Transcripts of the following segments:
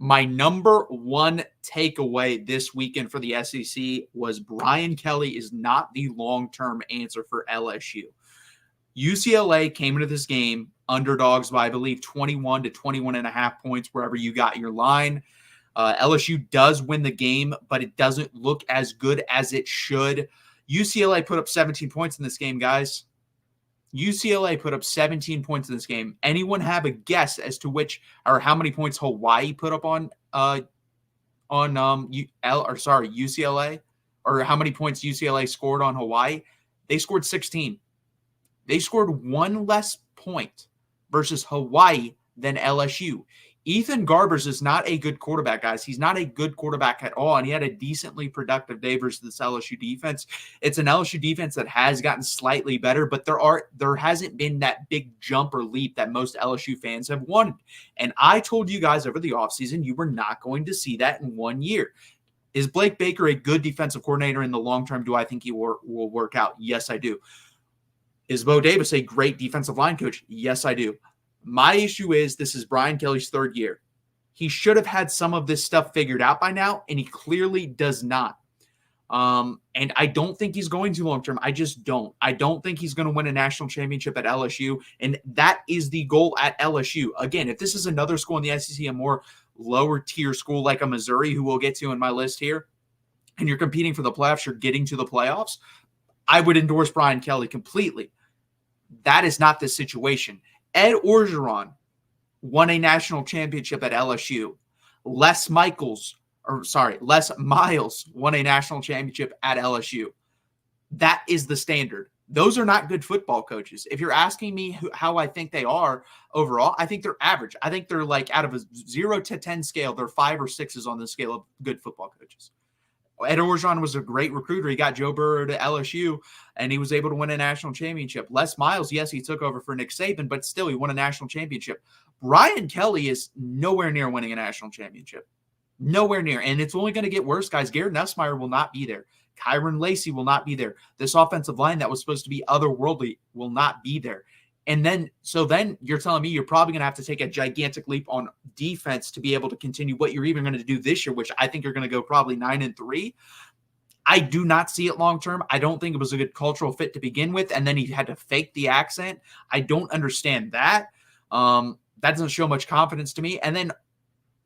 My number one takeaway this weekend for the SEC was Brian Kelly is not the long-term answer for LSU. UCLA came into this game underdogs by, I believe, 21 to 21 and a half points, wherever you got your line. LSU does win the game, but it doesn't look as good as it should. UCLA put up 17 points in this game, guys. UCLA put up 17 points in this game. Anyone have a guess as to which or how many points Hawaii put up on UCLA, or how many points UCLA scored on Hawaii? They scored 16. They scored one less point versus Hawaii than LSU. Ethan Garbers is not a good quarterback, guys. He's not a good quarterback at all, and he had a decently productive day versus this LSU defense. It's an LSU defense that has gotten slightly better, but there hasn't been that big jump or leap that most LSU fans have wanted. And I told you guys over the offseason you were not going to see that in 1 year. Is Blake Baker a good defensive coordinator in the long term? Do I think he will work out? Yes, I do. Is Bo Davis a great defensive line coach? Yes, I do. My issue is this is Brian Kelly's third year. He should have had some of this stuff figured out by now, and he clearly does not. And I don't think he's going to long term. I just don't. I don't think he's going to win a national championship at LSU, and that is the goal at LSU. Again, if this is another school in the SEC, a more lower tier school like a Missouri, who we'll get to in my list here, and you're competing for the playoffs, you're getting to the playoffs, I would endorse Brian Kelly completely. That is not the situation. Ed Orgeron won a national championship at LSU. Les Miles won a national championship at LSU. That is the standard. Those are not good football coaches. If you're asking me how I think they are overall, I think they're average. I think they're like out of a 0 to 10 scale, they're 5 or 6s on the scale of good football coaches. Ed Orgeron was a great recruiter. He got Joe Burrow to LSU, and he was able to win a national championship. Les Miles, yes, he took over for Nick Saban, but still he won a national championship. Brian Kelly is nowhere near winning a national championship. Nowhere near. And it's only going to get worse, guys. Garrett Nussmeier will not be there. Kyron Lacey will not be there. This offensive line that was supposed to be otherworldly will not be there. And then you're telling me you're probably going to have to take a gigantic leap on defense to be able to continue what you're even going to do this year, which I think you're going to go probably 9-3. I do not see it long-term. I don't think it was a good cultural fit to begin with. And then he had to fake the accent. I don't understand that. That doesn't show much confidence to me. And then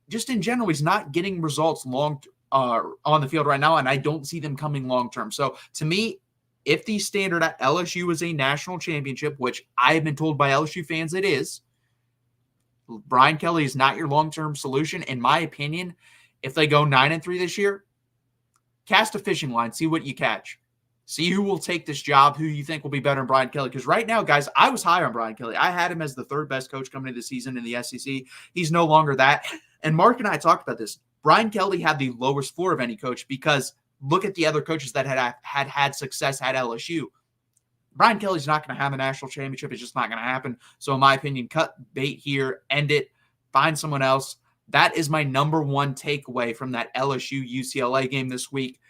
just in general, he's not getting results on the field right now. And I don't see them coming long-term. So to me, if the standard at LSU is a national championship, which I have been told by LSU fans it is, Brian Kelly is not your long-term solution. In my opinion, if they go 9-3 this year, cast a fishing line, see what you catch. See who will take this job, who you think will be better than Brian Kelly. Because right now, guys, I was high on Brian Kelly. I had him as the third best coach coming into the season in the SEC. He's no longer that. And Mark and I talked about this. Brian Kelly had the lowest floor of any coach because look at the other coaches that had success at LSU. Brian Kelly's not going to have a national championship. It's just not going to happen. So in my opinion, cut bait here, end it, find someone else. That is my number one takeaway from that LSU-UCLA game this week.